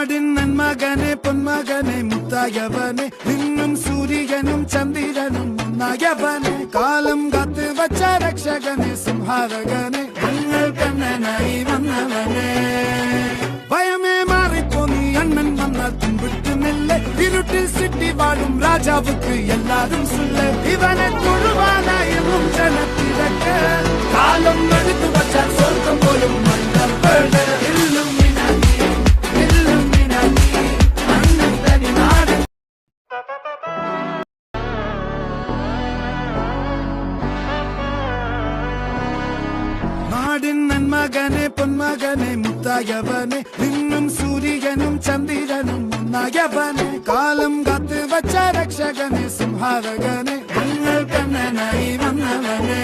നാടിൻ നന്മകനെ പൊന്മകനെ മുത്തായവനെ നിന്നും സൂര്യനും ചന്ദ്രനും ഒന്നായവനെ കാലം കാത്ത് വച്ച രക്ഷകനെ സംഹാരകനെ ഞങ്ങൾ കണ്ണനായി വന്നവനെ ഭയമേ മാറിപ്പോ നീ അണ്ണൻ വന്നാൽ തുമ്പിട്ടുന്നില്ല ഇരുട്ടിൽ സിറ്റി വാഴും രാജാവുക്ക് എല്ലാരും സുല്ല ഇവനെ തൊഴുവാനായും ജനത്തിരക്ക് കാലം എടുത്തു വച്ചാൽ സ്വർഗം പോലും മണ്ണപ്പേട് നാടിൻ നന്മകനെ പൊന്മകനെ മുത്തായവനെ നിന്നും സൂര്യനും ചന്ദ്രനും ഒന്നായവനെ കാലം കാത്ത് വച്ച രക്ഷകനെ സംഹാരകനെ ഞങ്ങൾ കണ്ണനായി വന്നവനെ